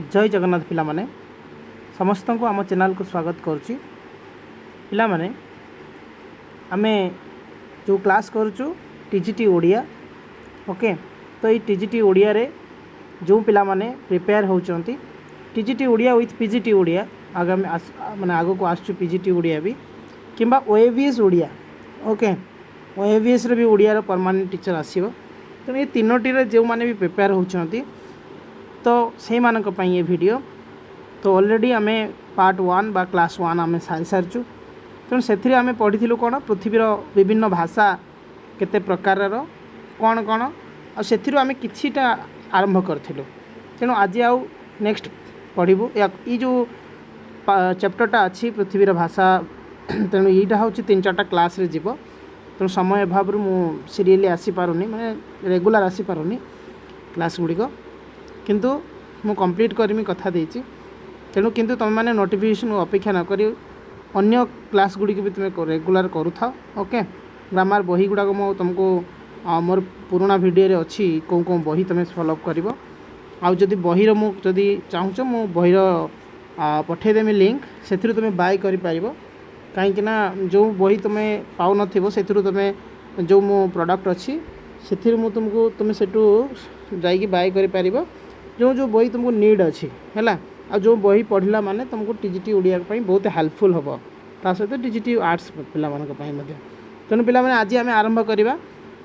जय जगन्नाथ पिला माने समस्त को आम चैनल को स्वागत करुच्ची। पिला माने आमे जो क्लास करुचु टीजीटी ओडिया ओके। तो ये टीजीटी ओडिया रे जो पिला माने प्रिपेयर होचंती TGT Odia with PGT Odia आगामी माने आगो को आसु पीजीटी ओडिया भी किंबा ओएवीएस ओडिया ओके। ओएवीएस रे भी ओडिया रो परमानेंट टीचर आसीबो। तो ये तीनोटी रे जो माने भी प्रिपेयर होचंती तो से मानक पई ये वीडियो तो ऑलरेडी आमे पार्ट 1 बा क्लास 1 आमे सारी सारचु। तेणु से आमे पढ़ी कौन पृथ्वीर विभिन्न भाषा केते प्रकार कौन कौन से आमे किछिटा आरंभ करथिलु। तेणु आज आउ नेक्स्ट पढ़ू ये जो चैप्टरटा अच्छी पृथ्वीर भाषा। तेणु यहीटा हूँ 3-4टा क्लास रे जीव। तेणु समय अभाव मु सीरियली आसीपारुनी माने रेगुलर आसीपारुनी क्लास गुड़िक किंतु मु कंप्लीट करमी कथा देछि। तेणु किंतु तुम मैंने नोटिफिकेशन अपेक्षा न करी अन्य क्लास गुड़ी भी तुम रेगुलर करूथा ओके। ग्रामर बही गुड़ाक मु तुमको मोर पुराना वीडियो रे अच्छी कौन कौन बही तुम फॉलो कर आउ जदि बहीर मुझे चाहूँ मु बहीर पठेदेमी लिंक से तुम बाय कर कहीं जो बही तुम पाऊ न से तुम जो मो प्रोडक्ट अच्छी से तुमको तुम सेठू जाइए बाय कर जो जो बही तुमको नीड अच्छी है आ जो बही पढ़ला माने तुमको टीजीटी ओडिया बहुत हेल्पफुल हम ता सहित टीजीटी आर्ट्स पिला तेणु पिला आज आम आरंभ करवा।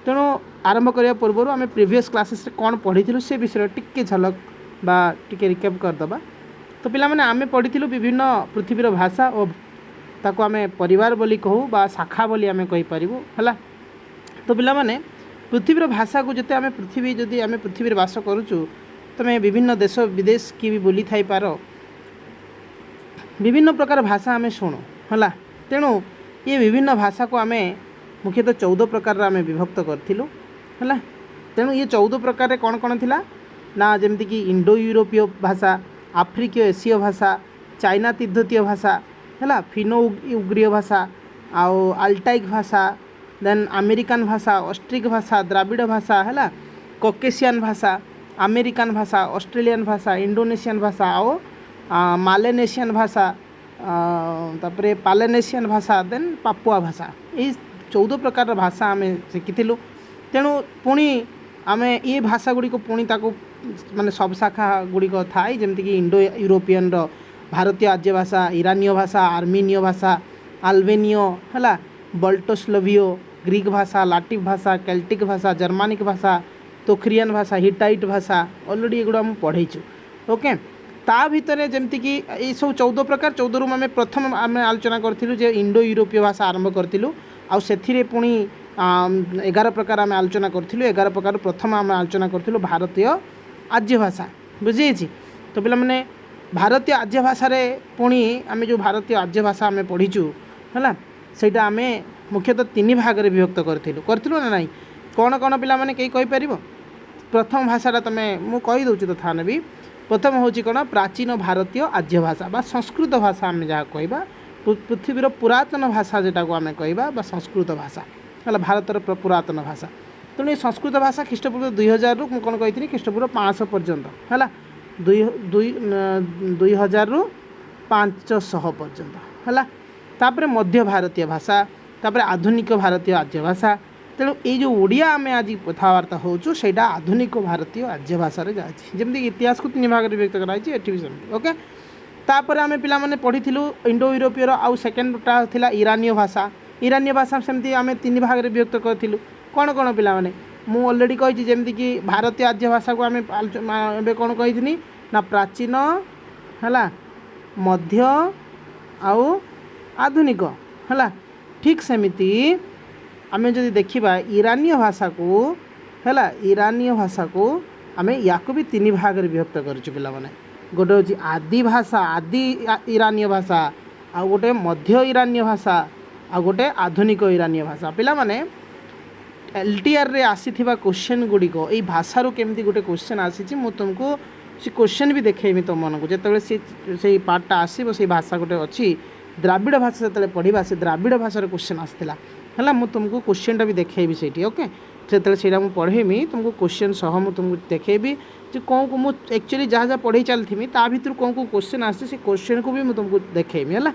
तेणु आरंभ करने पूर्व आम प्रीवियस क्लासेस कौन पढ़ी से विषय टिके झलक बा टिके रिकैप करदबा। तो पिला माने आम पढ़ी विभिन्न पृथ्वीर भाषा और ताको आम परिवार बोली कहू बा शाखा बोली आम कहीपर है। तो पिला माने पृथ्वीर भाषा को जिते आम पृथ्वी जदि आम पृथ्वी बास करुचु तुम्हें विभिन्न देश विदेश की भी बोली थाई पार विभिन्न प्रकार भाषा आम शुणु है। तेणु ये विभिन्न भाषा को आम मुख्यतः 14 प्रकार आम विभक्त करूँ है। तेणु ये 14 प्रकार कौन कौन थिला ना जमती कि इंडो यूरोपीय भाषा, आफ्रिकीय एसीय भाषा, चाइना तिब्बतीय भाषा है, फिनो उग्रीय भाषा, आउ अल्टाइक भाषा, देन अमेरिकन भाषा, ऑस्ट्रिक भाषा, द्राविड़ भाषा है, कॉकेशियन भाषा, अमेरिकन भाषा, ऑस्ट्रेलियन भाषा, इंडोनेशियन भाषा और मालेनेशियन भाषा तापरे पालेनेशियन भाषा देन पापुआ भाषा। ये 14 प्रकार भाषा आम शिखिलु। तेणु पुणी आम ये भाषा गुड़ी को पुणी ताको माने सब शाखा गुड़िक थाए जमती कि इंडो यूरोपियन भारतीय आर्य भाषा, ईरानीय भाषा, आर्मेनियो भाषा, अल्बेनियो है, बल्टोस्लोवियो, ग्रीक भाषा, लाटिव भाषा, केल्टिक भाषा, जर्मानिक भाषा, तोखरियन भाषा, हिटाइट भाषा ऑलरेडी एगुड़ा हम पढ़ेचु ओके। ता भितर जमती कि ये सब 14 प्रकार 14 रु आम प्रथम आम आलोचना करूँ जे इंडो यूरोपीय भाषा आरंभ करूँ आउ से पुणी 11 प्रकार आम आलोचना करूँ। 11 प्रकार प्रथम आम आलोचना करूँ भारतीय आर्य भाषा बुझी। तो पिला माने भारतीय आर्य भाषा रे पुणी आम जो भारतीय आर्य भाषा आम पढ़ीचु है सेटा आम मुख्यतः 3 भाग में विभक्त करूँ ना नहीं कौन कौन पिला माने कई कहि परिबो। प्रथम भाषाटा तुम्हें मुझे कहीदे तो था भी प्रथम हूँ कौन प्राचीन भारतीय आर्य भाषा बा संस्कृत भाषा आम जहाँ कह पृथ्वीर पुरातन भाषा जोटा को आम कह संस्कृत भाषा है भारतर पुरातन भाषा। तेणु ये संस्कृत भाषा ख्रीष्टपूर्व 2000 रु कौन कही ख्रीष्टपूर्व 500 पर्यंत है 2000 रु 500 पर्यंत है। तापर मध्य भारतीय भाषा तापर आधुनिक भारतीय आर्य भाषा। तेणु ये जो ओडिया आम आज कथबार्ता होचु सेटा आधुनिक भारतीय आर्य भाषा जाए जमती इतिहास को 3 भाग में व्यक्त कराई ओके। तापर आम पिला माने पढ़ीलु इंडो यूरोपीय आउ सेकेंडटा थिला ईरानीय भाषा। ईरानीय भाषा सेमती आम 3 भाग में व्यक्त करूँ कौन कौन पिला माने मु ऑलरेडी कही जमती कि भारतीय आर्य भाषा को आम ए कौन कही ना प्राचीन है मध्य आउ आधुनिक है। ठीक सेमिति आम जदि देखा ईरानीय भाषा को है ईरानीय भाषा को आम या भी 3 भाग में विभक्त करूँ पिला माने गोटे हूँ आदि भाषा आदि ईरानीय भाषा आ गोटे मध्य ईरानीय भाषा आ गोटे आधुनिक ईरानीय भाषा। पिला माने LTR रे आसीथिबा क्वेश्चन गुड़िक ये भाषारू केमती गोटे क्वेश्चन आसी मु तुमको से क्वेश्चन भी देखेमी तुम मन को जिते से पार्टा आसो से भाषा गोटे अच्छी द्राविड़ भाषा जो पढ़ा से द्राविड़ भाषार क्वेश्चन आसाला है मुझे तुमको क्वेश्चनटा भी देखेबी से ओके। से पढ़ेमी तुमको क्वेश्चन सह मुझे तुमको देखेबी जे कौन को मुझे एक्चुअली जहाँ जहाँ पढ़े चलती ता भर कौन को क्वेश्चन आसे से क्वेश्चन को भी मुझे तुमको देखेबी है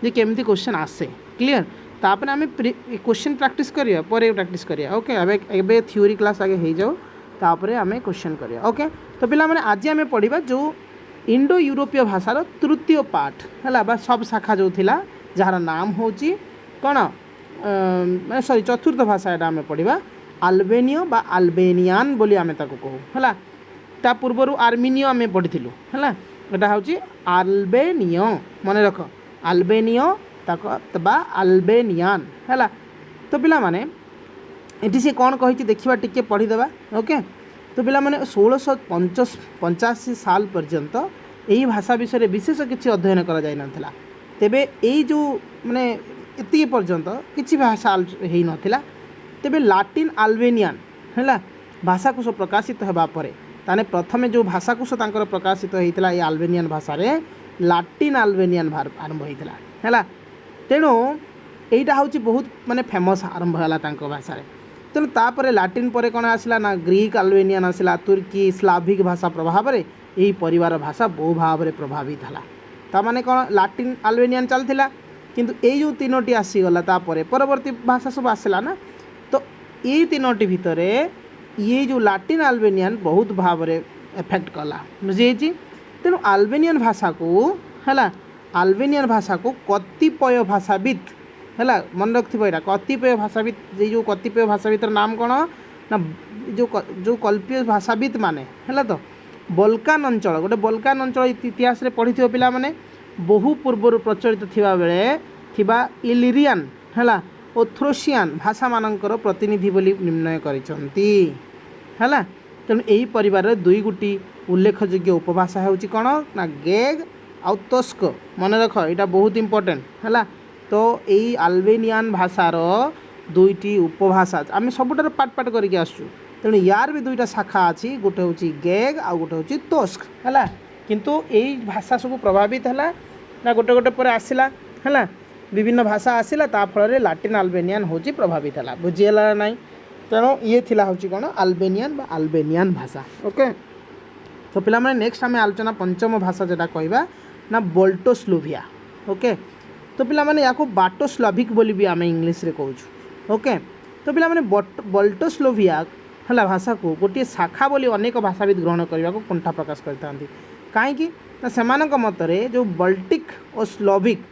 जे केमती क्वेश्चन आसे क्लीयर तापर आम क्वेश्चन प्रैक्टिस करिया पर प्रैक्टिस करिया ओके एबे थ्योरी क्लास आगे हो जाओ तापर आम क्वेश्चन करिया ओके। तो पिला माने आज आम पढ़ा जो इंडो यूरोपीय भाषार तृतीय पार्ट है सब शाखा जो थिला जार नाम हूँ कौन मैं सॉरी चतुर्थ भाषा यहाँ आम पढ़ा आल्बेनियो बा आल्बेनियान बोली आम कहूँ है ता पूर्वर आर्मेनियो आम पढ़ी है यहाँ हूँ आल्बेनियो मन रख आल्बेनियो बा आल्बेनियान है। तो पिला माने ये सी कौन कही देखा टिके पढ़ीदेवा ओके। तो पिला माने 1685 साल पर्यंत यही भाषा विषय में विशेष किसी अध्ययन करा जाय नथिला तेबे यही जो माने एति पर्यंत किसी भाषा हो नाला तेबे लाटिन आल्बेनियान है भाषाकोश प्रकाशित होगा पर ताने प्रथमे जो भाषाकोश तांकर प्रकाशित होता ये आल्बेनियान भाषा रे लाटिन आल्बेनियान आरंभ होता है तेणु यहीटा हूँ बहुत माने फेमस आरंभ है भाषा तेणु तापर लाटिन पर कौन आसला ना ग्रीक आल्बेनियान आसला तुर्की स्लाविक भाषा प्रभाव में यही परिवार भाषा बहु भाव में प्रभावित है ताने कौन लाटिन आल्बेनियान चलता किंतु यही जो तीनोटी आसीगला तापर परवर्ती भाषा सब आसला ना तो ये तीनोटी भितर ये जो लाटिन आल्बेनियान बहुत भाव में एफेक्ट कला बुझी। तेणु आल्बेनियान भाषा को है आल्बेनियान भाषा को कतिपय भाषाविद है मन रखिथ यहाँ कतिपय भाषाविद ये जो कतिपय भाषाविद नाम कौन ना जो कल्पीय भाषाविद माने है तो बल्कान अंचल गोटे बल्कान अंचल इतिहास रे पढ़ी पिला माने बहु पूर्व प्रचलित थिबा बेले थिबा इलिरियन है और थ्रोसियान भाषा मानकर प्रतिनिधि बोली निर्णय करिसंती है। तेणु यही परिवार दुई गोटी उल्लेखयोग्य उपभाषा होची कौन ना गेग आउ तोस्क मन रख यहाँ बहुत इंपोर्टेंट है। तो यही आल्बेनियान भाषार दुईटी उपभाषा आम सबुठार पार्ट पार्ट करके आसुँ तेणु यार भी दुईटा शाखा अच्छी गोटे हूँ गेग आउ गोटे हूँ तोस्क है किंतु यही भाषा सब प्रभावित है ना गोटे गोटे पर आसला है विभिन्न भाषा आसला ता फल लाटिन आल्बेनियान हूँ प्रभावित है बुझीगला ना तेणु ये थिला हूँ कौन आल्बेनियान बा आल्बेनियान भाषा ओके। तो पिला माने नेक्स्ट आम आलोचना पंचम भाषा जोटा कहवा ना बोल्टोस्लोविया ओके। तो पिला माने याको बाटोस्लाविक बोली भी आम इंग्लीश रे कहूँ ओके। तो पिला माने बोल्टोस्लोविया है भाषा को गोटे शाखा बोली अनेक भाषाविद ग्रहण करने को कुंठा प्रकाश करते कहीं सेमानक मतरे जो बल्टिक और स्लोविक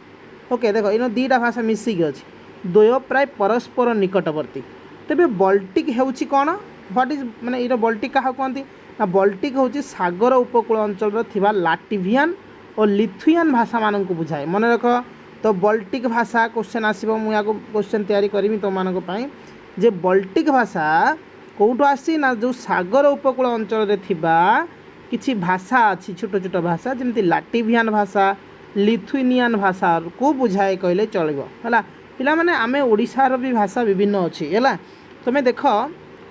ओके देख इन दीटा भाषा मिसिक अच्छी द्वय प्राय परस्पर निकटवर्ती तेबे बल्टिक होउची कौन व्हाट इज माने ये बल्टिक क्या कहती ना बल्टिक हूँ सागर उपकूल अंचल थिबा लाटवियन और लिथुआन भाषा मान को बुझाए मन रख। तो बल्टिक भाषा क्वेश्चन आसो मुझे क्वेश्चन तैयारी करी तुम मानी जे बल्टिक भाषा कौटू आसी ना जो सागर उपकूल अंचल थिबा किछि भाषा अच्छी छोट छोट भाषा जमी लाटवियन भाषा लिथुआनियन भाषा को बुझाए कहले चलो है पिला माने आमे ओडिशार भी भाषा विभिन्न अच्छी है तुम देख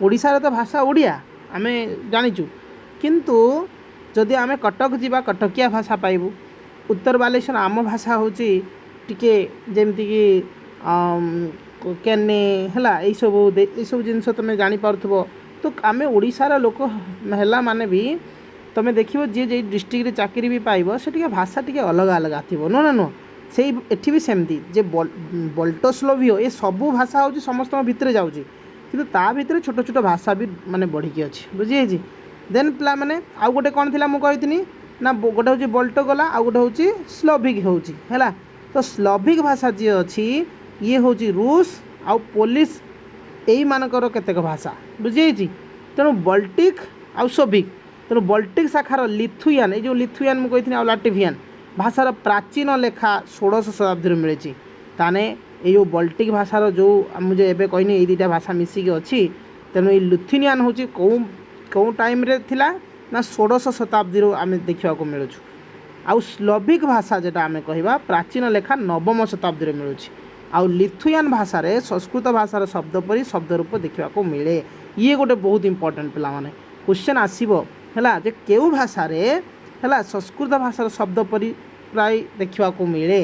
ओडिशार तो भाषा ओडिया आम जाचु किंतु जदि आम कटक जावा कटकिया भाषा पाइबू उत्तर बालेश्वर आम भाषा हूँ टिके जमती कि केने है यही सब जिनस तुम जापार तो आम ओडिशार लोक है माने भी तुम देख जी डिस्ट्रिक्ट रे चाकरी भी पाइब से भाषा टी अलग अलग थी नो ना नो से एठी भी सेमती जे बोल्टोस्लोवियो ये सबू भाषा हूँ समस्त भितर जाऊँगी किंतु ता भितर छोट छोट भाषा भी माने बढ़िकी अच्छी बुझी। देन पिला माने आउ गोटे कौन थी मुझे ना गोटे हूँ बोल्टो गला आउ गोटे हूँ स्लोविक हूँ है। तो स्लोविक भाषा जी अच्छी ये हूँ रूस आउ पोलिश यही मानकर केतेक भाषा बुझी। तेणु बल्टिक आउ सोविक तेणु बल्टिक शाखार लिथुआन ये लिथुआन मुझे आउ लाटवियन भाषार प्राचीन लेखा 16 शताब्दी मिली ताने ये बल्टिक भाषार जो मुझे एवं कहनी ये दुटा भाषा मिसिक अच्छी तेणु ये लिथुआनियन हूँ कौ टाइम रे थिला ना 16 शताब्दी आम देखा मिलूँ आउ स्लोविक भाषा जेटा आम कहवा प्राचीन लेखा 9वीं शताब्दी मिलूँ आउ लिथुआन भाषा रे संस्कृत भाषार शब्द परी शब्द रूप देखा मिले ये गोटे बहुत इंपोर्टेंट पिला माने क्वेश्चन आसीबो है जे केउ भाषा रे है संस्कृत भाषार शब्द परी प्राय देखा मिले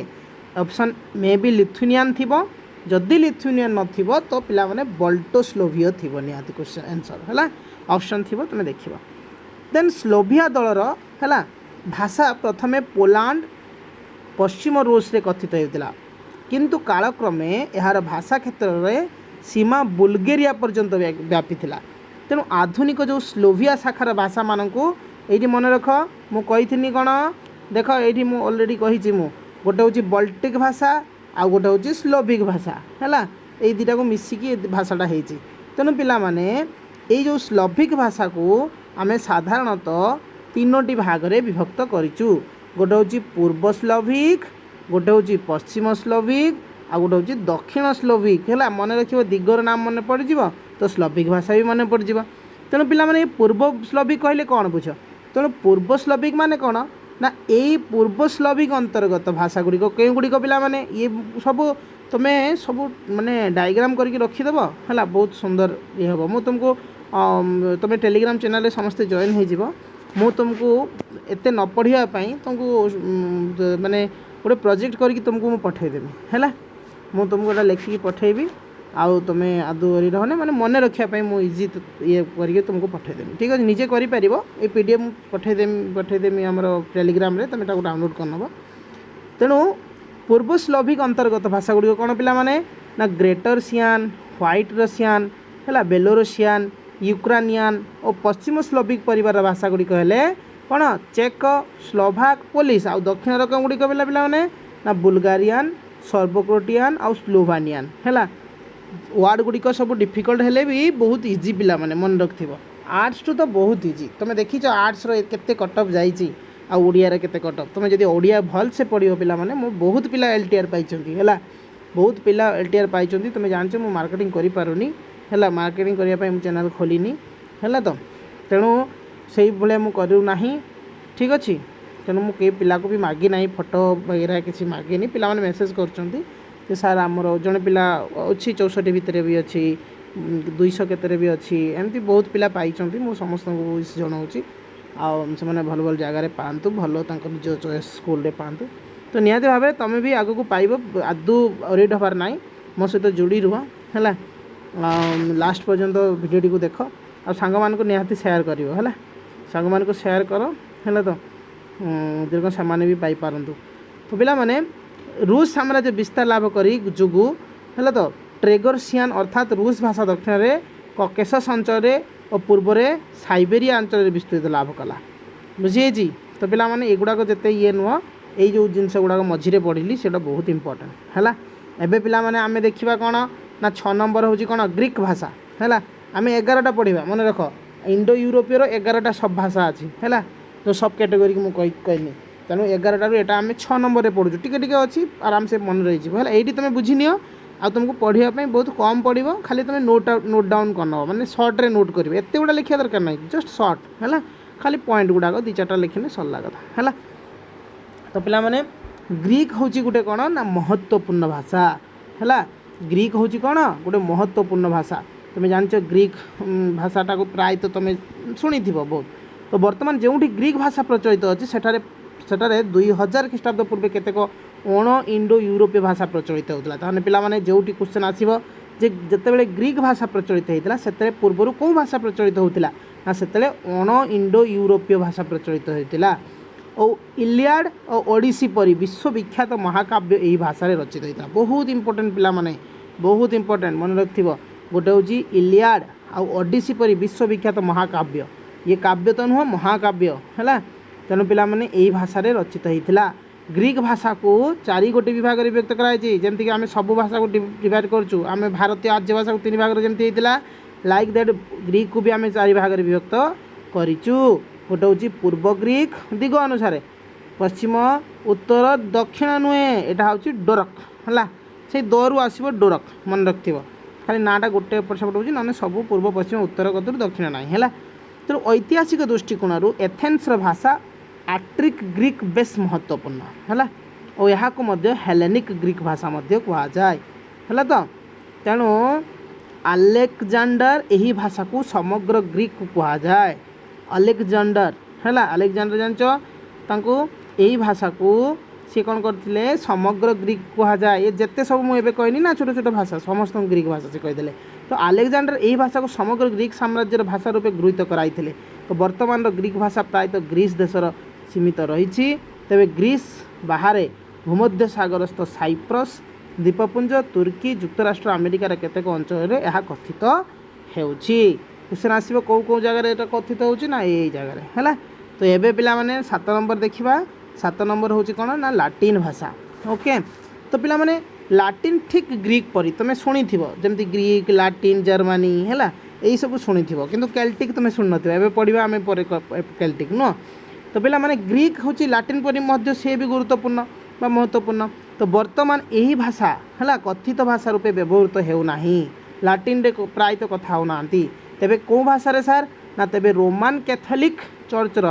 ऑप्शन मे बी लिथुआनियन थिबो जदि लिथुनियन नथिबो तो पिला माने बल्टोस्लोभियो थिबो निहाती क्वेश्चन आंसर हैला ऑप्शन थिबो तुम देखिबो। देन स्लोभिया दलर हैला भाषा प्रथमे पोलैंड पश्चिम रूस रे कथित होता किंतु कालक्रमे यार भाषा क्षेत्र में सीमा बुल्गेरिया पर्यंत व्यापी थिला। तेणु आधुनिक जो स्लोभिया शाखार भाषा मानक ये मन रख मुझी कौन देख ये ऑलरेडी कही गोटे हूँ बल्टिक भाषा आ गोटे हूँ स्लोभिक भाषा है ये दुटा को मिसिकी भाषाटा होती। तेणु पिला माने ये जो स्लोभिक भाषा को आम साधारणतः तीनोटी भाग में विभक्त करूँ। गोटे हूँ पूर्व स्लोभिक गोटे हूँ पश्चिम स्लोभिक आ गोटे हूँ दक्षिण स्लोभिक है मन रखिए दिगर नाम मन पड़ जाव तो स्लोभिक भाषा भी मन पड़ जाव। तेणु पिला माने पूर्व स्लोभिक कहले कौन बुझ तेणु पूर्व स्लोभिक माने कौन ना यही पूर्व स्लोभिक अंतर्गत भाषा गुड़िक कई गुड़िक पिला माने ये सब तुम्हें सब माने डायग्राम करके रखीदेव है बहुत सुंदर ये हम मुझे तुमको तुम्हें टेलीग्राम चैनल रे समस्ते जॉइन हो मु तुमको एते न पढ़ाई तुमको माने गोटे प्रोजेक्ट करके तुमको मुझे पठेदेवी है मुझे तुमको एटा लिखिकी पठेबी आउ तुम्हें आदु रहने मैंने मन रखापी मुझे इजी ये करके तुमको पठेदेवी ठीक अच्छे निजे कर पीडीएफ पठेदेमी आम टेलीग्राम तुम डाउनलोड करनब। तेणु पूर्व स्लोभिक अंतर्गत भाषा गुड़िक कौन पिला माने ना ग्रेटर सियान व्हाइट रशियान है बेलोरसियान यूक्रानियान और पश्चिम स्लोभिक परिवार भाषा गुड़िक है कौन चेक स्लोभाक पोलिश आउ दक्षिण रकम गुड़िक पिला पिला माने ना बुल्गारियान सर्बोक्रोटियान आउ स्लोभानियान है वार्ड गुड़िक सब डिफिकल्ट हेले भी बहुत इजी पिला माने मन रखिथिबो। आर्ट्स टू तो बहुत इजी तुम देखीच आर्ट्स केते कटअप जाइए आड़िया केते कटअप तुम जब ओडिया भल से पढ़ो पिला माने मो बहुत पिला एलटीआर पाइछंती है बहुत पिला एलटीआर पाइछंती तुम जानछ मु मार्केटिंग करि पारुनी है मार्केटिंग करने पई मु चैनल खोलिनी है तो तेणु से भाया मु करू नाही ठीक अच्छे। तेणु मु के पिला को भी मागी ना फोटो वगैरह किसी मागिनी पिला माने मेसेज करछंती कि सार आमर जड़े पिला अच्छी 64 भितर भी अच्छी 200 केतरे भी अच्छी एमती बहुत पिला पाइछंती मु समस्त को जनाऊँगी आने भल भल जगार पातु भल निज चॉइस स्कूल रे पातु तो निहाती भाव में तुम भी आगक पाइब आदु ओरिड हबार ना मो सहित जोड़ी रुह है लास्ट पर्यंत भिडियोटी को देख आ सांग मान को निहाती शेयर कर है सांग मान को शेयर कर है तो दीर्घ से भी पाई पारंतु। तो पिला माने रूस साम्राज्य विस्तार लाभ करी जुगु है तो ट्रेगोर्सियान अर्थात रूस भाषा दक्षिण में ककेशस अंचल और पूर्व में साइबेरिया अंचल विस्तृत लाभ कला बुझे। तो पिला माने एगुड़ाक जिते ये नुह यही जो जिनस गुड़ाक मझीरे पढ़ी से बहुत इंपोर्टेंट है। एबे पिला माने आमे देखिबा कौन ना 6 नंबर हूँ कौन ग्रीक भाषा है आम 11टा पढ़ा मन रख इंडो यूरोपीय 11टा सब भाषा अच्छी है जो सब कैटेगोरी की मुझे कहनी तेणु 11टारू यहाँ आम 6 नंबर में पढ़ुँ टी अच्छी आराम से मन रही है ये तुम बुझी नियो आ तुमको पढ़ाई बहुत कम पड़ो खाली तुम नोट डाउन करनब मैंने सर्ट रे नोट कर एत गुड़ा लिखा दरकार ना जस्ट सर्ट है खाली पॉइंट गुड़ाक 2-4टा लिखने सरला कथा है। तो पिला माने ग्रीक हूँ गोटे कौन ना महत्वपूर्ण भाषा है ग्रीक हूँ कौन गोटे महत्वपूर्ण भाषा तुम जान ग्रीक भाषाटा को प्राय तो तुम शुणी बहुत। तो बर्तमान जो ग्रीक भाषा प्रचलित अच्छी सेठारे 2000 ख्रीष्टाब्द पूर्व केतेक अण इंडो यूरोपीय भाषा प्रचलित होता ताने पिला माने जो क्वेश्चन आसीबो जे जतेबेले ग्रीक भाषा प्रचलित होता से पूर्वर कौ भाषा प्रचलित होता ना से अण इंडो यूरोपीय भाषा प्रचलित होता और इलियाड और ओडिसी परी विश्वविख्यात महाकाव्य यही भाषा रचित होता बहुत इंपोर्टेंट पिला माने बहुत इंपोर्टेंट मन रखिथिबो गोटे हूँ इलियाड आ ओडिसी परी विश्वविख्यात महाकाव्य ये काव्य तो नुह महाकाव्य है तेणु पिला माने यही भाषा रचित होता। ग्रीक भाषा को 4 गोटे विभाग में व्यक्त कराई जमीक आम सब भाषा को डिवाइड करूँ आम भारतीय आर्य भाषा को 3 भाग जमी होता लाइक दैट ग्रीक को भी आम 4 भाग में विभक्त करूँ गोटे हूँ पूर्व ग्रीक दिग अनुसार पश्चिम उत्तर दक्षिण नुहे यहाँ हूँ डोरक है से दरु आसो डोरक मन रखिथ खाली नाटा गोटे एपट सेपट हो ना सब पूर्व पश्चिम उत्तर कतर दक्षिण ना है। तेणु ऐतिहासिक दृष्टिकोण एथेन्स भाषा आट्रिक ग्रीक बेस महत्वपूर्ण है और यहाँ को हेलेनिक ग्रीक भाषा कहुए है। तो तेणु अलेक्जेंडर यही भाषा को समग्र ग्रीक कहुए अलेक्जेंडर है अलेक्जेंडर जान यही भाषा को सी कौन करते समग्र ग्रीक कह जाए ये जिते सब मुझे कहनी ना छोट छोट भाषा समस्त ग्रीक भाषा से कहीदे। तो आलेक्जांडर यही भाषा को समग्र ग्रीक साम्राज्यर भाषा रूपे गृहीत कराई। तो वर्तमान ग्रीक भाषा प्रायतः ग्रीस देशर सीमित रही। तेरे ग्रीस बाहर भूमध्य सागरस्थ साइप्रस द्वीपपुंज तुर्की युक्तराष्ट्र अमेरिकार केतेक अंचल यह कथित होउछि। क्वेश्चन आसो कौ कौ जगह ये कथित होउछि ना यही जगह है। तो ये पिला माने 7 नंबर देखा 7 नंबर हूँ कौन ना लाटिन भाषा। ओके तो पिला माने लाटिन ठीक ग्रीक परी तुम शुणी जमी ग्रीक लाटिन जर्मानी है यही सब शुणी कि केल्टिक तुम शुण न पढ़ा आम केल्टिक नुह। तो पिला माने ग्रीक हूँ लाटिन परी मध्य सी भी गुरुत्वपूर्ण बा महत्वपूर्ण। तो वर्तमान यही भाषा है कथित भाषा रूपे व्यवहृत होना लाटिन रे प्रायतः कथा होना। तेबे कौ भाषा रे सार ना तेबे रोमान कैथोलिक चर्चर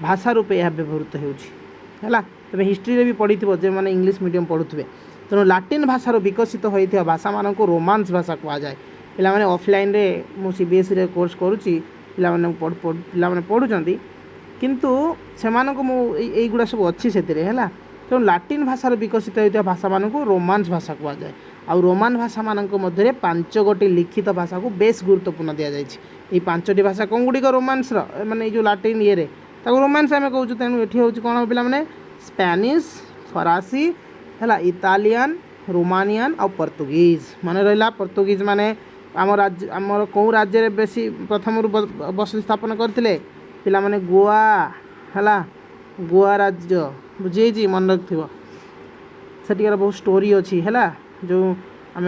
भाषा रूपे यह व्यवहृत होगा। तेज हिस्ट्री रे भी पढ़ी जो मैंने इंग्लिश मीडियम पढ़ुवे तेणु लाटिन भाषार विकसित होता भाषा मान को रोमांस भाषा कहुए। पिला ऑफलाइन रे मु सीबीएसई रे कोर्स करुँची पिला पढ़ुंट किंतु सेगुड़ा सब अच्छी से तेणु लाटिन भाषार विकसित होता भाषा मान को रोमांस भाषा कहुए। आ रोमान भाषा मान मध्य 5 गोटी लिखित भाषा को बेस गुरुत्वपूर्ण दि जाए। ये 5टी भाषा कौन गुड़िक रोमांस माने जो लाटिन ये रोमांस आम कहूँ। तेणु ये हूँ कौन पिला माने स्पेनिश फरासी है इटालियन रोमानियन और पोर्तुगीज मन रहा। पोर्तुगीज माने आम राज्य आमर कौ राज्य बेसी प्रथम बसति स्थापन करते पिला माने गोवा है गोवा राज्य बुझे मन रख सेटिकार बहुत स्टोरी अच्छी है जो आम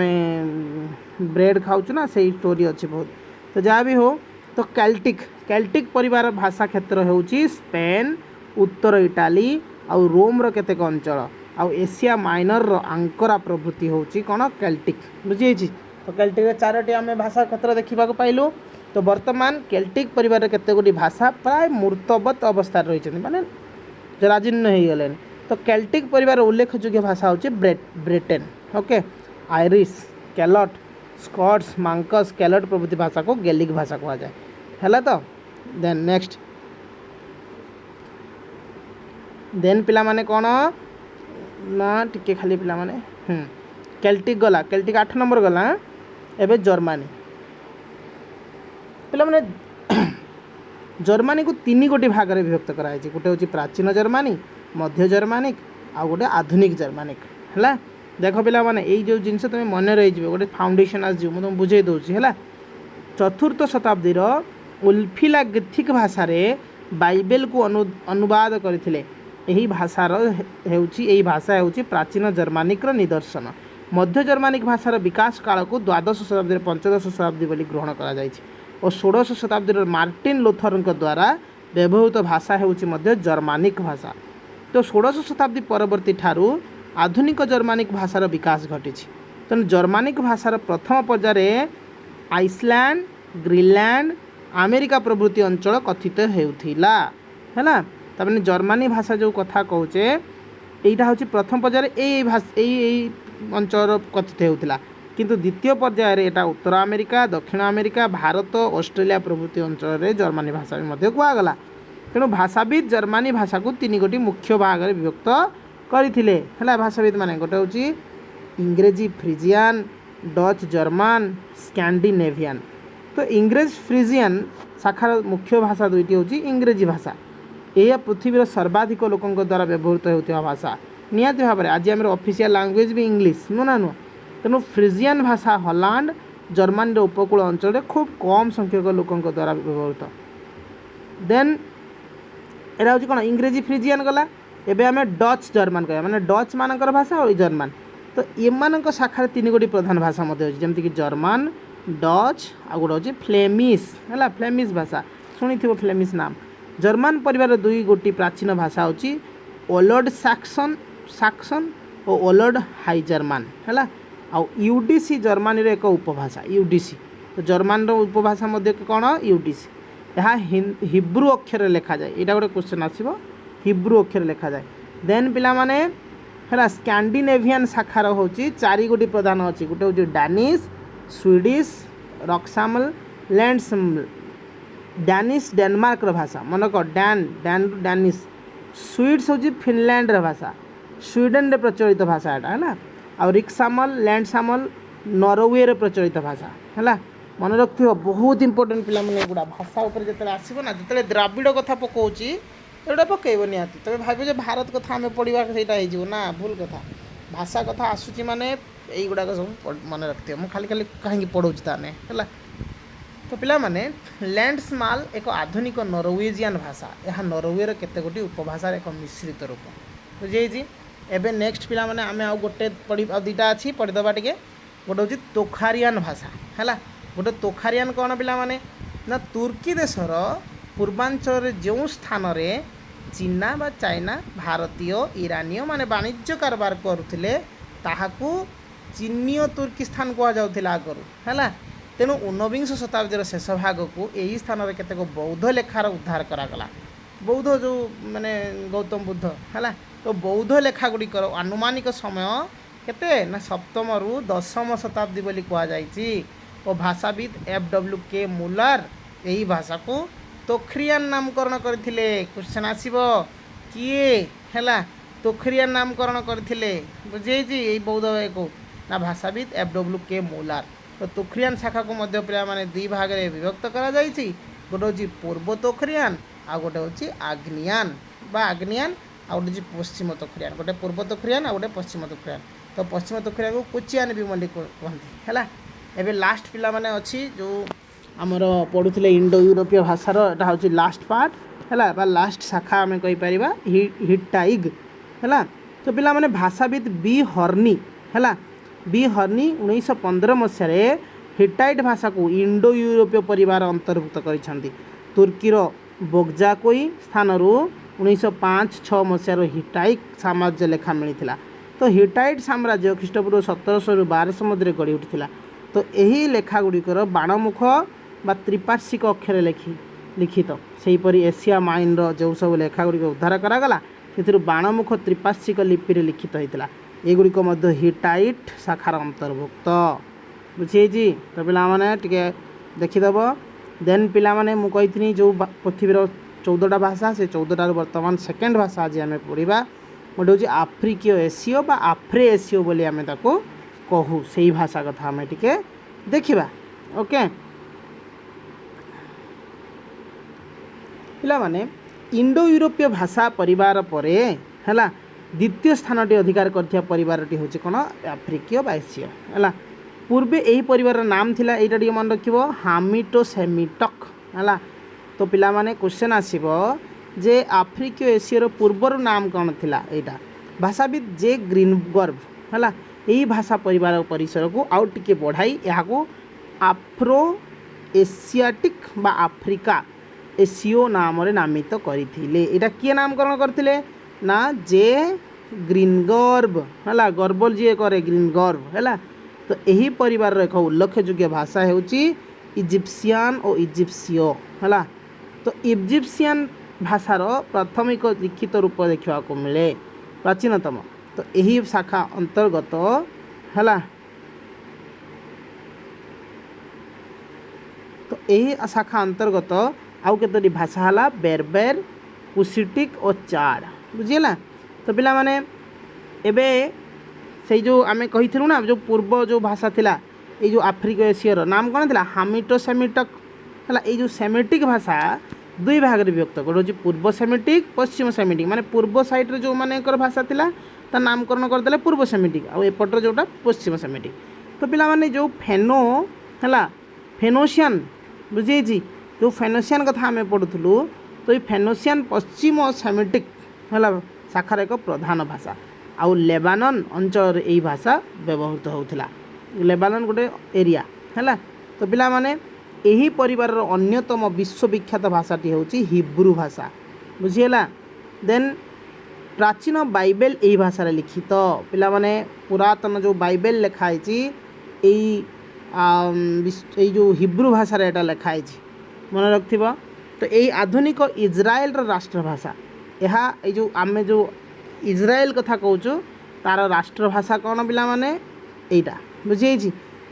ब्रेड खाऊँ ना से स्टोरी अच्छी बहुत। तो जहाँ भी हो तो केल्टिक परिवार भाषा क्षेत्र होउची स्पेन उत्तर इटाली आउ रोम केतेक अंचल आउ एशिया माइनर आंकरा प्रभृति होउची कौन केल्टिक बुझी। तो केल्टिक 4टी आम भाषा क्षेत्र देखा पाइलु। तो वर्तमान केल्टिक परिवार केतेगोटी भाषा प्राय मूर्तवत अवस्था रही माने जराजीर्ण हो गले। तो केल्टिक परिवार उल्लेखयोग्य भाषा होची ब्रिटेन ओके आयरिश कैलट स्कॉट्स मांकस कैलट प्रभृति भाषा को गेलिक भाषा कहा जाए है। तो देन नेक्स्ट देन पिला माने कौन ना टिके खाली पिला माने केल्टिक गला केल्टिक 8 नंबर गला। एबे जर्मनी पिला माने जर्मनी को 3 गोटी भाग में विभक्त कराई। गोटे हूँ प्राचीन जर्मनी मध्य जर्मानिक आ गोटे आधुनिक जर्मानिक है। देख पिला माने यही जो जिनस तुम मन रही गोटे फाउंडेशन आज मुझे बुझे दूसरी है। 4th शताब्दी उल्फिला ग्रीक भाषा बाइबेल को अनुवाद करथिले। यही भाषार यही भाषा हूँ प्राचीन जर्मानिक निदर्शन। मध्य जर्मानिक भाषार विकास काल को 12th शताब्दी 15th शताब्दी बोली ग्रहण करा जायछि और 16th शताब्दी मार्टिन लूथर द्वारा व्यवहृत भाषा हूँ जर्मानिक भाषा। तो 16th शताब्दी परवर्ती ठारू आधुनिक जर्मानिक भाषार विकास घटी। तेणु जर्मानिक भाषार प्रथम पर्यायर आइसलैंड ग्रीनलैंड अमेरिका प्रभृति अंचल कथित होता है। तमें जर्मानी भाषा जो कथा कहचे यहाँ हूँ प्रथम पर्यायर यही अंचल कथित होता किंतु द्वितीय पर्यायर यहाँ उत्तर अमेरिका दक्षिण अमेरिका भारत ऑस्ट्रेलिया प्रभृति अंचल जर्मानी भाषा भी कहगला। तेणु भाषाविद जर्मानी भाषा को 3 गोटी मुख्य भाग में विभक्त करथिले है। भाषाविद माने गोटे हूँ इंग्रेजी फ्रिजियान डच जर्मान स्कैंडिनेवियन। तो इंग्रेज फ्रिजियान शाखार मुख्य भाषा 2टी हूँ इंग्रेजी भाषा। यह पृथ्वीर सर्वाधिक लोकों द्वारा व्यवहृत होता भाषा निहाती भाव में। आज आम ऑफिशियल लैंग्वेज भी इंग्लिश नुह नुह। तेणु फ्रिजियान भाषा हॉलैंड जर्मनी उपकूल अंचल खूब कम संख्यक लोकों द्वारा व्यवहृत। देन यहाँ हूँ कौन इंग्रेजी फ्रिजियान गला। एबे आम डच जर्मान कह माने डच मानकर भाषा और जर्मान। तो एम शाखार 3 गोटी प्रधान भाषा जमीक जर्मान डच आ गोटे हूँ फ्लेमिश है। फ्लेमिश भाषा शुणी थो फ्लेमिश नाम। जर्मान परिवार 2 गोटी प्राचीन भाषा हूँ ओल्ड साक्सन और ओल्ड हाई जर्मान है। आउ यूडीसी जर्मानी एक उपभाषा यूडीसी। तो जर्मान उपभाषा कौन यूडीसी। यहाँ हिब्रू अक्षर लिखा जाए यहाँ गोटे क्वेश्चन आसो हिब्रू अक्षर लिखा जाए। देन पिला माने है स्कैंडिनेवियन शाखार हूँ 4 गोटी प्रधान अच्छी गोटे हूँ डानिश स्वीडिश रक्सामल लैंड्समल। डानिश डेनमार्क भाषा मन को डैन डैन डानिश स्वीड्स हूँ फिनलैंड भाषा स्वीडेन रे प्रचलित भाषा एटा है आ रिक्सामल लैंड सामल नॉर्वे रे प्रचलित भाषा है मन रख बहुत इंपोर्टेंट पिला माने गुड़ा भाषा उपर जते आसीबो ना जते द्राविड़ कथा पकाउची एटा पकेइबो निहाती तबे भाबो जे भारत कथा हमें पढ़िबा सेटा हे जिवो ना भूल कथा भाषा कथा आसुची माने एई गुड़ा सब मन रखते मु खाली खाली कहीं पढ़ौची ताने है तो पिला माने लैंड्समाल एक आधुनिक नॉर्वेजियन भाषा यह नॉर्वे रे केते गोटी उपभाषा एक मिश्रित रूप बुझेजी एबे नेक्स्ट पिला माने आमे आ गोटे पढ़ी आ दुटा अछि पढ़ी दबा टिके गोटे होची तोखारियान भाषा है गोटे तोखारियान कौन पिला माने ना तुर्की देशर पूर्वांचल जो स्थान रे चीना बा चाइना भारतीय ईरानीय माने वाणिज्य कारबार करुथिले ताहाकू चीनीय तुर्की स्थान कह जाउथिला आगरु है तेणु ऊनविंश शताब्दीर शेष भाग को यही स्थान में केतेक बौद्ध लेखार उद्धार करागला बौद्ध जो माने गौतम बुद्ध है तो बौद्ध लेखागुड़िकर आनुमानिक समय केते ना सप्तम रु दशम शताब्दी बोली कह जाइछि और भाषाविद FWK मुलर यही भाषा को तोखरियान नामकरण करथिले क्वेश्चन आसीबो किए हैला तोखरियान नामकरण करथिले बुझेछि यही बौद्ध को ना भाषाविद FWK मुलर तो तोखरियान शाखा को मध्य पिला माने दुई भाग रे विभक्त करा जाइछि गोटे होछि पूर्व तोखरियान आ गोटे होछि आग्नेयान बा आग्नेयान आ गोटे होछि पश्चिम तोखरियान गोटे पूर्व तोखरियान आ गोटे पश्चिम तोखरियान तो पश्चिम तोखरियान को कोचियान भी बोली कहंती हैला एबे लास्ट पिला माने अछि जो हमर पढुथिले इंडो यूरोपीय भाषार एटा होछि लास्ट पार्ट हैला बा लास्ट शाखा हमें कहि परिबा हिटाइग हैला तो पिला माने भाषाविद बी हर्नी हैला बी हर्नी 1915 मसीह हिटाइट भाषा को इंडो यूरोपीय परिवार अंतर्भुक्त कर तुर्कीर बोगजाकोई स्थान 1905-6 मसीह हिटाइट साम्राज्य लेखा मिलता तो हिटाइट साम्राज्य ख्रीष्टपूर्व 1700-1200 मध्य गढ़ी उठिला तो यही लेखागुड़िकर बाणमुख बा त्रिपार्श्विक अक्षर लिखित सेहीपरि एशिया माइनर जो सब लेखागुड़िक उद्धार करागला से बाणमुख त्रिपार्श्विक लिपि लिखित होता एगुड़िक मध्य हिटाइट शाखार अंतर्भुक्त बुझे तो पिला माने टिके देखिदेव देन पिला माने मु कही जो पृथ्वीर 14टा भाषा से 14टार वर्तमान सेकेंड भाषा आज आम पढ़ा गोटे हूँ आफ्रिकीय एसीय बा आफ्रे एसीय बोली आम ताको कहू से भाषा कथा आम टिके देखिबा ओके पिला माने इंडो यूरोपीय भाषा परिवार परे हैला द्वितीय स्थान टी अधिकार करथिया परिवार टी होची कोन आफ्रिकीय बा एसीय हैला पूर्वे यही परिवार नाम थिला एटा टी मन रखिबो हामिटोसेमिटक हैला तो पिला माने क्वेश्चन आसीबो जे आफ्रिकीय एसीयर पूर्वर नाम कौन थिला एटा भाषाविद जे ग्रीनबर्ग हैला यही भाषा परिवार परिसर को आउ टिके बढ़ाई यहाँ आफ्रो एशियाटिक बा आफ्रिका एसीओ नाम रे नामित करथिले एटा किए नामकरण करथिले ना जे ग्रीनगर्भ हैला गर्बल जी करे ग्रीनगर्भ हैला तो यही परिवार एक उल्लेखयोग्य भाषा होची इजिप्शियन और इजिप्सियो हैला तो इजिप्शियन भाषार प्राथमिक लिखित रूप देखा मिले प्राचीनतम तो यही शाखा अंतर्गत हैला तो यही शाखा अंतर्गत आउ केतोटी भाषा है बेरबेर कुशिटिक और चाड़ बुझीला तो पिला माने एबे से जो आमे कहिथिलु ना जो पूर्व जो भाषा थिला ये जो आफ्रिका एशियर नाम कौन थिला हामिटोसेमिटक हैला ये जो सेमिटिक भाषा दुई भाग रे विभक्त गोटे हूँ पूर्व सेमिटिक पश्चिम सेमिटिक माने पूर्व साइड रे जो मानेकर भाषा थिला ता नामकरण करदेले पूर्व सेमिटिक आ एपटर जोटा पश्चिम सेमिटिक तो पिला माने जो फेनो हैला फेनोसियन बुझे जो फेनोसियन कथा आम पढ़ुलु तो ये फेनोसियन पश्चिम सेमिटिक हैला शाखार एक प्रधान भाषा आउ लेबानन अंचल यही भाषा व्यवहृत होता लेबानन गोटे एरिया हैला तो पिला माने यही परिवार अन्यतम विश्वविख्यात भाषाटी होची हिब्रू भाषा बुझीगला देन प्राचीन बाइबल यही भाषा लिखित पिला माने पुरातन जो बाइबल लिखाई यही जो हिब्रू भाषा एटा लिखाई मन रखिब तो यही आधुनिक इज्राएल राष्ट्रभाषा यह जो आम जो इज्राएल कथा कहूँ तार राष्ट्रभाषा कौन पिला माने एटा बुझे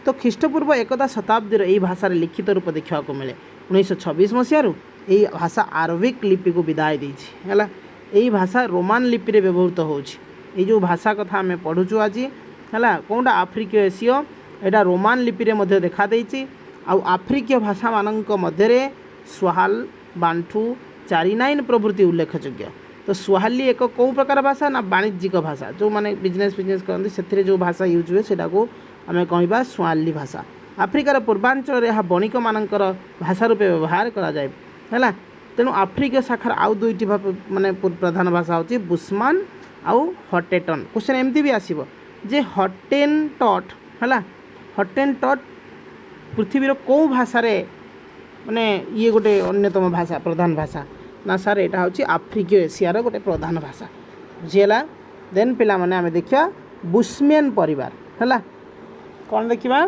तो ख्रीष्टपूर्व एकदा शताब्दी यही भाषा लिखित रूप देखा मिले 1926 मसीह यही भाषा आरबिक लिपि को विदाय देला यही भाषा रोमान लिपि रे व्यवहृत होची ये जो भाषा कथा आम पढ़ुचु आज है कौनटा आफ्रिकीय एसीय यहाँ रोमान लिपि रे मध्य देखा देइछि आउ आफ्रिकीय भाषा मानक मध्य स्वाहाल बांठू चारिनाइन प्रभृति उल्लेखयोग्य। तो स्वाहाली एक कौ प्रकार भाषा ना वाणिज्यिक भाषा जो माने बिजनेस करते से जो भाषा यूज हुए सेटा को आम कहवा स्वाहाली भाषा। आफ्रिकार पूर्वांचल यह बणिक मानकर भाषा रूपे व्यवहार करा जाए है। तेणु आफ्रिकीय शाखार आउ दुईटी माने प्रधान भाषा होची बुशमान आउ हटेटन। क्वेश्चन एमती भी आसीबो जे हटेनटट है हटेनटट पृथ्वीर कौ भाषा रे माने ये गोटे अन्यतम भाषा प्रधान भाषा ना सर यहाँ हूँ आफ्रिकीय एशियार गोटे प्रधान भाषा बुझीगला। देन पिला माने आमे देखिया बुशमेन परिवार है कौन देखा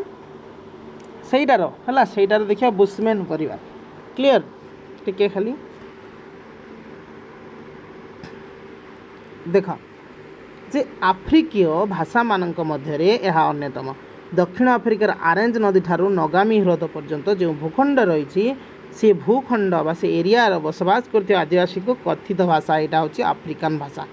सहीटार है सहीटार देखिया बुशमेन परिवार क्लियर टिके खाली देख जे आफ्रिकीय भाषा मानक मध्य यह अन्यतम। दक्षिण आफ्रिकार आरेंज नदी ठारू नगामी ह्रद पर्यंत जो भूखंड रही से भूखंड बा से एरिया बसवास करते आदिवासी को कथित भाषा यहाँ हूँ आफ्रिकान भाषा।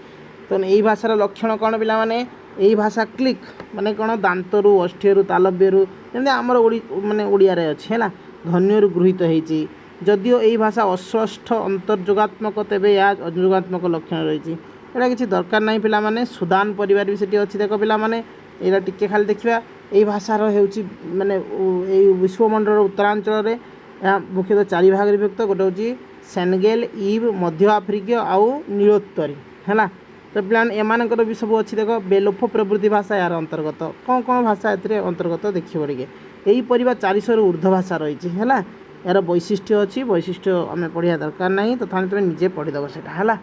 तो यही भाषार लक्षण कौन पिला माने यही भाषा क्लिक माने कौन दांतरु अष्ठ्यरु तालव्यरु जमी आमर माने ओडिया रे अच्छी है ध्वनिरु गृहीत होती जदिओ यही भाषा अष्ठ अंतर्योगात्मक तेबे या अयोगात्मक लक्षण रही यहाँ किसी दरकार नहीं पिला माने सुदान परिवार भी सेठी अच्छी देख पिला माने यहाँ टिके खाली देखा यही भाषार होची माने विश्वमंडल उत्तरांचल रे मुख्यतः चारि भाग विभक्त गोटे हूँ सेनेगल इव मध्य आफ्रिकीय आउ नीलोत्तरी है। तो पे एमानकर भी सब अच्छी देख बेलोफो प्रभृति भाषा यार अंतर्गत कौन कौन भाषा ए अंतर्गत देखिए टे यही परिवार 400 ऊर्ध्व भाषा रही है यार वैशिष्ट्य अच्छी वैशिष्ट्य आम पढ़िया दरकार नहीं तथा तुम निजे पढ़ीदेव से है।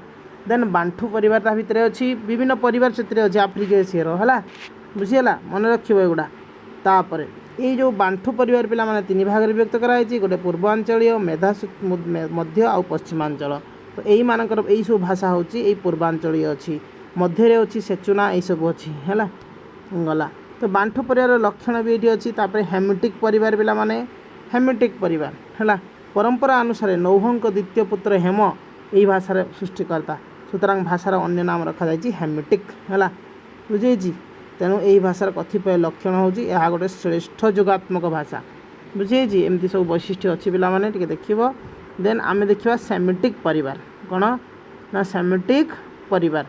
देन बांठू परिवार ता भितर अच्छी विभिन्न परिवार से अच्छी आफ्रिकीय एशियर है बुझीगला मन रखिए एगुड़ा। तापर ये जो बांठू परिवार पिला माने 3 भाग विभक्त कराई गोटे पूर्वांचलीय मेधा मध्य आउ पश्चिमांचल। तो यही मानकर यही सब भाषा हूँ यही पूर्वांचलीय अच्छी मध्य अच्छी सेचुना यही सब अच्छी है गला। तो बांठू परिवार लक्षण भी ये अच्छी। हेमिटिक परिवार पिला माने हेमिटिक परिवार है परंपरा अनुसार नौहंक द्वितीय पुत्र हेम यही भाषार सृष्टिकर्ता सुतरां भाषार अन्य नाम रखा जाए हेमिटिक है बुझे। तेणु यही भाषार कतिपय लक्षण हूँ यह गोटे श्रेष्ठ योगात्मक भाषा बुझे एमती सब वैशिष्ट्य अच्छी पिला माने टिके देखिबो। देन आमे देखिबा सेमिटिक परिवार कौन ना सेमिटिक परिवार।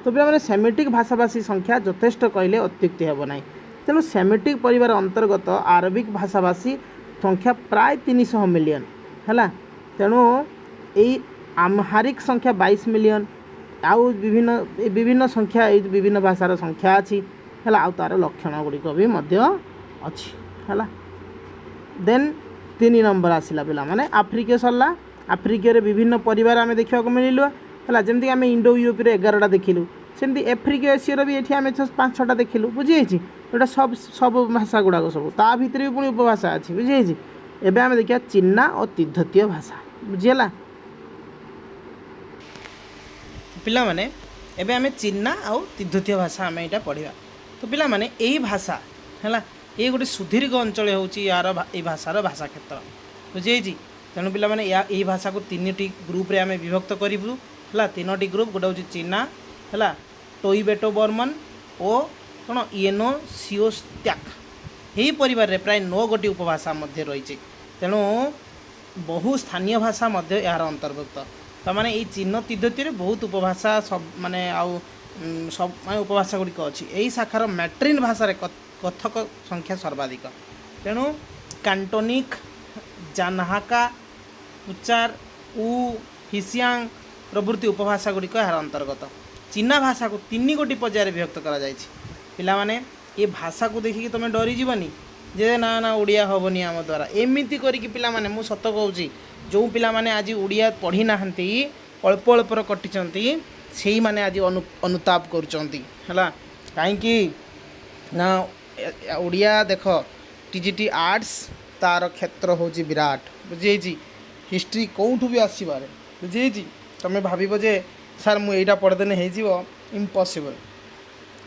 तो पिला माने सेमिटिक भाषाभाषी संख्या यथेष्ट कहले अत्युक्ति हेब नाही। तेणु सेमिटिक परिवार अंतर्गत आरबिक भाषाभाषी संख्या प्राय 300 मिलियन है। तेणु यही आम्हारिक संख्या 22 मिलियन आउ विभिन्न संख्या विभिन्न भाषार संख्या अच्छी है आउ तार लक्षण गुड़िक भी अच्छी है। देन 3 नंबर आसला पिला माने आफ्रिकीय सरला। आफ्रिकीय विभिन्न परिवार आम देखा मिलू है जमीक आम इंडो यूरोप 11टा देखिलु सेमती आफ्रिकीय एशियर भी ये आम 5-6टा देखिलु बुझी जोटा सब सब भाषा गुड़ाक सब ता भीतर भी पुणी उपभाषा अच्छी बुझी। एवं आम देखा चीना और तिब्बतीय भाषा बुझीगला पिला माने एबे आमे चीना आउ तिब्बतीय भाषा आमे एटा पढ़िबा। तो पिला माने एही भाषा हैला ये गोटे सुदीर्घ अंचल होउची यार ए भाषार भाषा क्षेत्र बुझे। तेणु पिला माने यही भाषा को 3टी ग्रुप रे आमे विभक्त करिबु हैला 3टी ग्रुप गोटे होउची चीना हैला टोइबेटो बर्मन ओ कोन येनो सियोस्त्याक यही परिवार रे प्राय 9 गोटी उपभाषा मध्य रही। तेणु बहु स्थानीय भाषा मध्य यार अंतर्भुक्त। तो माने ये चीन तिब्बती बहुत उपभाषा सब माने आउ सब माने उपभाषा गुड़िक अच्छी यही शाखार मैट्रिन भाषा कथक संख्या सर्वाधिक। तेणु कांटोनिक जानाहाका उच्चार उ हिसियांग प्रभृति उपभाषा गुड़िक यार अंतर्गत। चीना भाषा को 3 गोटी पर्यायर विभक्त करा जायछि। पिला माने ये भाषा को देखिकी तुम डरी जीवनी जे ना ना ओडिया हेबनी आम द्वारा एमती करिकी पिला माने मु सत कहूँ जो पिला माने आज ओडिया पढ़ी नाहंती अल्प अल्पर कटिचंती सेही माने आज अनुताप करुचंती हला काहेकि ना ओडिया देख टीजीटी आर्ट्स तार क्षेत्र होची विराट बुझे। हिस्ट्री कौठू भी आसबार बुझे तुम भाव जे सार मुझा पढ़देने हो इम्पॉसिबल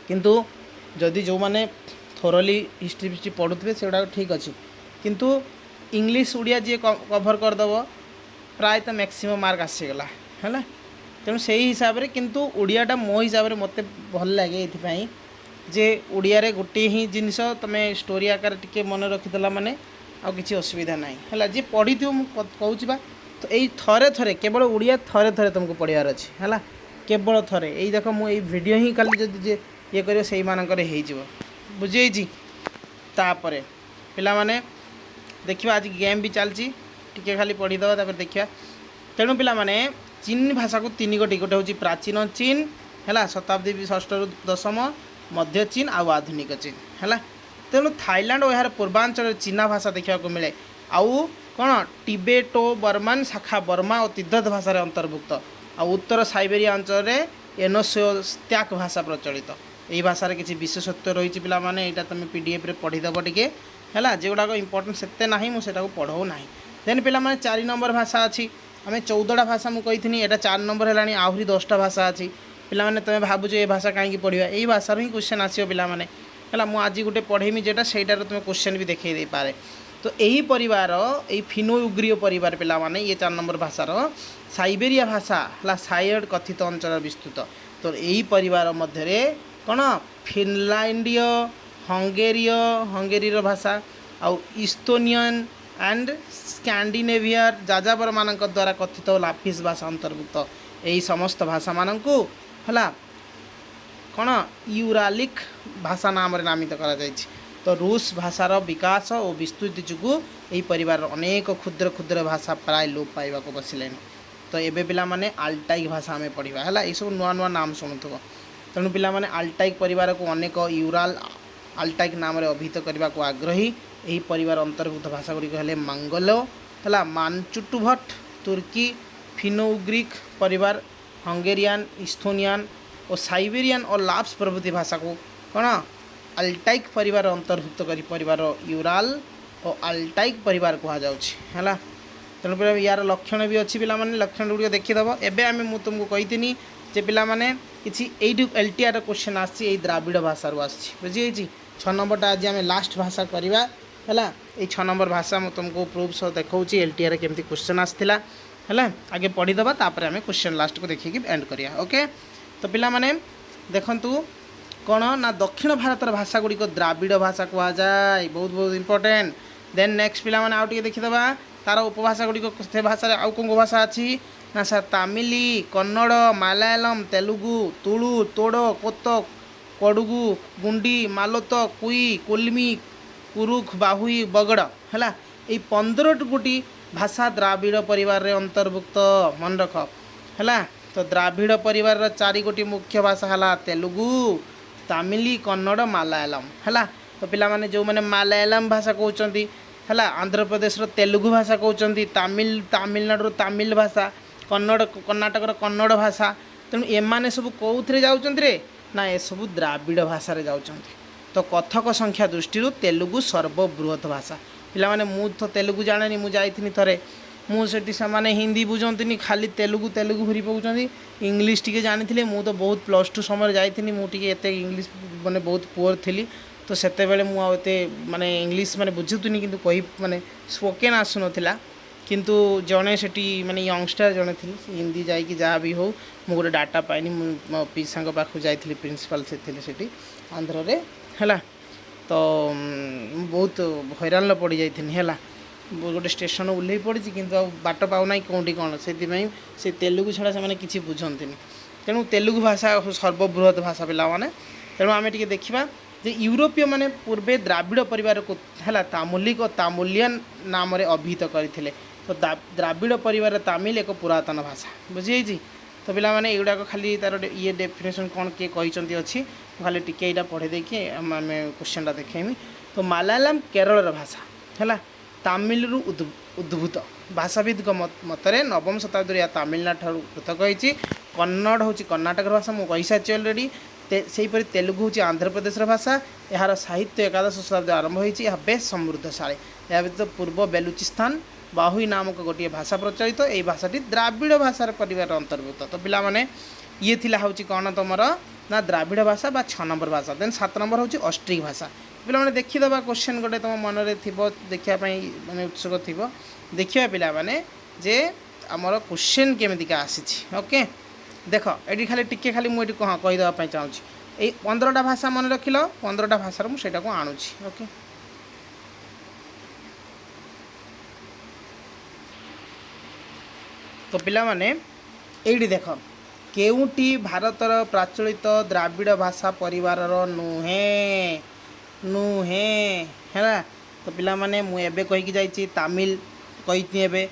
किंतु जदि जो माने थोरली हिस्ट्री पढ़ुवे से ठीक अच्छे किंतु इंग्लिश ओडिया जी कभर करदेव प्राय तो मैक्सिमम मार्क आसीगला है। तेणु से हिसाब से किंतु ओडियाटा मो हिसाब से मत भल लगे ये जे ओडिया रे गोटे ही जिनस तुम स्टोरी आकार टिके मन रखीदेला माने आउ किसी असुविधा ना है जी पढ़ी थो मुझे बा तो यही थरे थरे केवल ओडिया थरे थरे तुमको पढ़ार अच्छे है केवल थरे यही देख मुझे भिडियो ही खाली जो ये कर से बुझे तापर पिला माने देखा आज गेम भी चलती टी खाली पढ़ीदे देखा तेणु पिला माने चीन भाषा को तीन गोटी गोटे हूँ प्राचीन चीन है शताब्दी 6 ରୁ 10 मध्य चीन आउ आधुनिक चीन है तेणु थाईलैंड और यार पूर्वांचल चीना भाषा देखा मिले आउ कौन टिबेटो बर्मान शाखा बर्मा और तिब्बत भाषा अंतर्भुक्त आ उत्तर साइबेरिया अंचल में एनोस्त्याक भाषा प्रचलित यही भाषा किसी विशेषत्व रही पिला माने यहाँ तुम पीडीएफ रे पढ़ीदेव टे है जोगुड़ाक इम्पोर्टेंट से ना मुझे पढ़ाऊ ना देन पिला माने 4 नंबर भाषा अच्छी आम 14टा भाषा मुझे कही यहाँ 4 नंबर है आहरी 10टा भाषा अच्छी पिला माने तुम भावुच ये भाषा कहीं पढ़ा यही भाषा ही क्वेश्चन आसो पिला माने है मुझे गोटे पढ़ेमी जेटा सहीटार तुम क्वेश्चन भी देखई दे पारे तो यही परिवार यही फिनो-यूग्रीय परिवार पिला माने ये 4 नंबर भाषार साइबेरिया भाषा है सायड कथित अंचल विस्तृत तो यही परिवार मध्य कौन फिनलैंडीय हंगेरीर भाषा आउ इस्तोनियन एंड स्कैंडिनेवियर जाजाबर मान द्वारा कथित लाफिस भाषा अंतर्भुक्त यही समस्त भाषा मान को है कौन यूरालिक भाषा नाम नामित करा जायछि तो रूस भाषार विकास और विस्तृति जो यही परिवार अनेक क्षुद्र क्षुद्र भाषा प्राय लोप पाइबा को बसिले तो एबे पिला माने आल्टाइक भाषा आम पढ़ा है ये सब नुआ नुआ नाम शुणुव तेणु पिला माने आल्टाइक परिवार को अनेक यूराल आल्टाइक नाम अभिहित करने को आग्रही यही परिवार अंतर्भुक्त भाषा गुड़िक है मंगलो है मानचुटुभट तुर्की फिनो-यूग्रिक परिवार हंगेरियन इस्थोनियन और साइबेरियन और लाप्स प्रभृति भाषा को कौन आल्टाइक परिवार अंतर्भुक्त कर परिवार यूराल और आल्टाइक परिवार कहुच्छे तेणु यार लक्षण भी अच्छी पिला माने लक्षण गुड़िक देखीदेव एवं मुझे तुमको कही जे पिला माने किसी यू एलटीआर क्वेश्चन आसी द्राविड़ भाषा बुझी 6 नंबरटा आज आम लास्ट भाषा करवा है ये 6 नंबर भाषा मुझे तुमको प्रूफ सह देखा एलटीआर केमती क्वेश्चन आसाला है आगे पढ़ीदे तापर आम क्वेश्चन लास्ट को देखिए एंड करिया ओके तो पिला माने देखंतु कौन ना दक्षिण भारतर भाषा गुड़िक द्राविड़ भाषा कहुए बहुत बहुत इंपोर्टेंट देन नेक्स्ट पिला माने आउ टिके देखिदेबा तार उपभाषा गुड़िक से भाषा आउ कौन भाषा अच्छी ना सर तामिली कन्नड़ मालयालम तेलुगु तुलु तोड़ो कोतक कोडुगु गुंडी मालोत कुई कुलमी कुरुख बाहुई बगड़ है ये 15 गोटी भाषा द्राविड़ परिवार रे अंतर्भुक्त मन रख है तो द्राविड़ परिवार 4 गोटी मुख्य भाषा है तेलुगु तामिली कन्नड़ मालयालम है तो पिला माने जो माने मालयालम भाषा कहते है आंध्र प्रदेश तेलुगु भाषा कहते तमिलनाडु तमिल भाषा कन्नड़ कर्णाटक कन्नड़ भाषा तेणु एमाने सब कौन जाऊँच रे ना ये सब द्राविड़ भाषा रे जाऊँच तो कथक संख्या दृष्टि तेलुगु सर्वबृहत भाषा पिला माने मु तो तेलुगु जाने मुझे जाइथिनी थरे मुझे से हिंदी बुझंती खाली तेलुगु तेलुगु घुरी पकाउछंती इंग्लिश टी जानी मु तो बहुत +2 समय जाइथिनी मुझे एते इंग्लिश माने बहुत पुअर थी तो सेते बेले मुझे माने इंग्लिश माने बुझुतुनी किंतु कही माने स्पोकेन आसु नथिला किंतु जड़े से माने यंगस्टर जड़े थी हिंदी जाकि जहाँ भी हो मु गोटे डाटा पाइनी मो पिसा पाखु जाइली प्रिंसिपाल से थे आंध्र रे है तो बहुत हैरान पड़ जाइनी है गोटे स्टेशन ओह्ल पड़ी कि बाट पाऊना कौटी कौन से तेलुगु छड़ा से किसी बुझंती तेणु तेलुगु भाषा सर्वबृहत भाषा पिला माने तेणु आम टे देखा जे यूरोपीय माने पूर्वे द्राविड़ परिवार को है तामुलिक और तामुलियन नाम अभिहित करते तो द्राविड़ परिवार तामिल एक पुरातन भाषा बुझी तो पिला माने एगुड़ाक खाली तार ये डेफिनेशन कौन किए कहते अच्छी खाली टिके यहाँ पढ़े देखिए आम क्वेश्चनटा देखेमी तो मालयालम केरल भाषा है तामिल उद्भूत भाषाविद मतरे नवम शताब्दी या तमिलनाडु पृथक होती कन्नड़ हूँ कर्णाटक भाषा मुझे कही सारी अलरेडी सेहीपरि तेलुगु हूँ आंध्र प्रदेश भाषा यार साहित्य 11 शताब्दी आरंभ होती है बेस समृद्धशाली या व्यतीत पूर्व बेलुचिस्तान बाहुई नामक गोटे भाषा प्रचलित यही भाषाटी द्राविड़ भाषार परिवार अंतर्भुक्त तो पिला माने ये थिला हूँ कौन तुम ना द्राविड़ भाषा बा 6 नंबर भाषा देन 7 नंबर हूँ ऑस्ट्रिक भाषा पिला माने देखीदबा क्वेश्चन गोटे तुम मन में थी देखापी माने उत्सुक थी देखिए पिला माने जे आमर क्वेश्चन केमितिका आसी ओके देख ये खाली टिके खाली मुझे हाँ कहीदेवाई चाहूँगी ये 15टा भाषा मन रख 15टा भाषार मुझे आणुची ओके। तो पिला माने एडी देख केउटी भारतर प्रचलित द्राविड़ भाषा परिवार नुहे नुहे है। तो पिला माने मु एबे कहीकि जाइछि तमिल कही एबे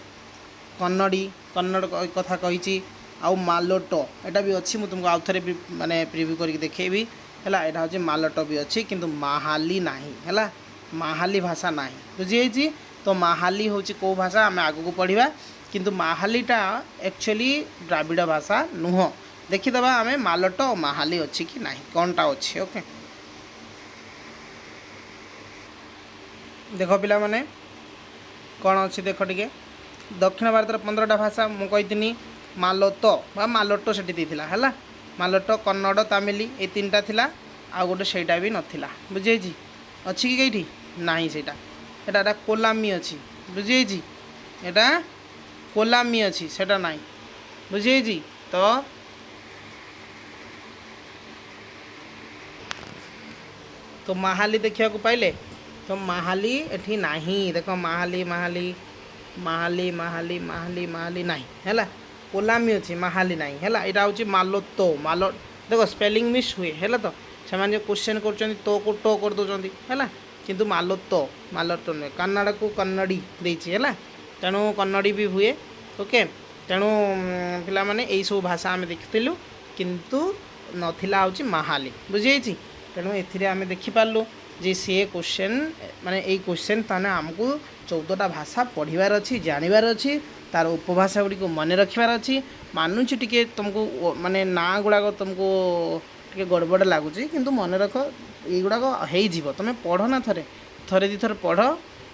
कन्नड़ी कन्नड़ कथा कही आउ मालोटो एटा भी अच्छी मुझे तुमको आउ थे माने प्रिव्यू करके देखेबी है। यहाँ हूँ मालोटो भी अच्छी किंतु माहाली नाही है माहाली भाषा नाही बुझी। तो माहाली हूँ कौ भाषा आम आग को पढ़ा किंतु माहालीटा एक्चुअली द्राविड़ भाषा नुह देखीदबा आम मालोटो और माहाली अच्छी कि ना कौनटा अच्छी ओके। देख पिला माने कौन अच्छी देख टे दक्षिण भारत 15टा भाषा मुझी मालोतो बा मालोटो से है मालोटो कन्नड़ तमिल ये 3टा थिला आ गोटे सहीटा भी नाला बुझे अच्छी कि कईटी ना सेटा एटा कोलामी अच्छी बुझे एटा कोलामी अच्छी सेटा ना बुझे। तो माहाली देखा पाइले तो माहाली एठी नाही देख माहाली माहाली माहाली माहाली माहाली माहाली नाही है कोलामी अच्छी माहाली नाही है। यहाँ हूँ मालोतो मालो देख स्पेलिंग मिस हुए है तो से क्वेश्चन कर तो को टो कर दौरान है किंतु मालोतो मालोतो नुहे कन्नड़ को कन्नड़ी देती है तेणु कन्नड़ी भी हुए ओके। तेणु पिला माने यही सब भाषा आम देखिलु किंतु नथिला हूँ माहाली बुझी। तेणु ए आम देखिपारू जे सी क्वेश्चन माने यही क्वेश्चन ताने आमको 14टा भाषा पढ़ार अच्छी जानवर अच्छी तार उपभाषा गुड़ी मन रखार अच्छी मानुची टिके तुमको माने ना गुड़ाक तुमको टे गड़बड़ लगुच किंतु मन रख युवाक हो तुम पढ़ ना थे थे दी थर पढ़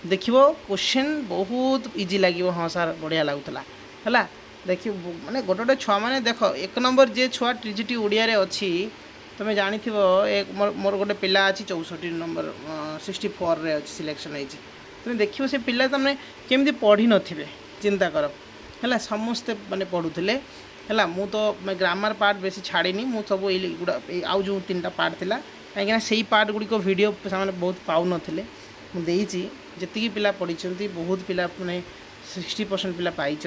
देख क्वेश्चन बहुत इजी लगे हाँ सार बढ़िया लगुला है देख माने गोटे गोटे छुआ मैंने देख 1 नंबर जे छुआ टीजीटी ओडिया अच्छी तुम जानी एक मोर गोटे पिला अच्छी 64 नंबर 64 रे अच्छी सिलेक्शन होती तुम देख से पिला तुमने केमती पढ़ी नथिबे चिंता कर है समस्ते मैंने पढ़ुले है मु तो ग्रामर पार्ट बेसी छाड़ीनी मु सब गुड़ा आउ जो 3टा पार्ट थिला कहीं से पार्ट गुड़िक वीडियो से बहुत पाऊन मुझे जी पिला पढ़ी बहुत पिला मैंने 60% पिला पाई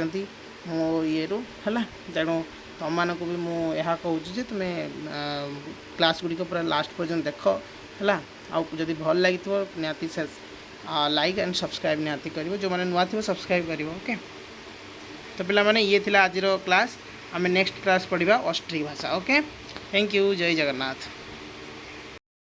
मो ये है तेणु तुम मानक भी मुझे कहूँ तुम्हें क्लास गुड़िक पूरा लास्ट पर्यटन देख है आदि भल लगी निहाती से लाइक एंड सब्सक्राइब निहाती कर जो मैंने नुआ थी सब्सक्राइब कर ओके। तो पिला माने ये थिला आज क्लास आम नेक्स्ट क्लास पढ़ा ऑस्ट्रिक भाषा ओके। थैंक यू जय जगन्नाथ।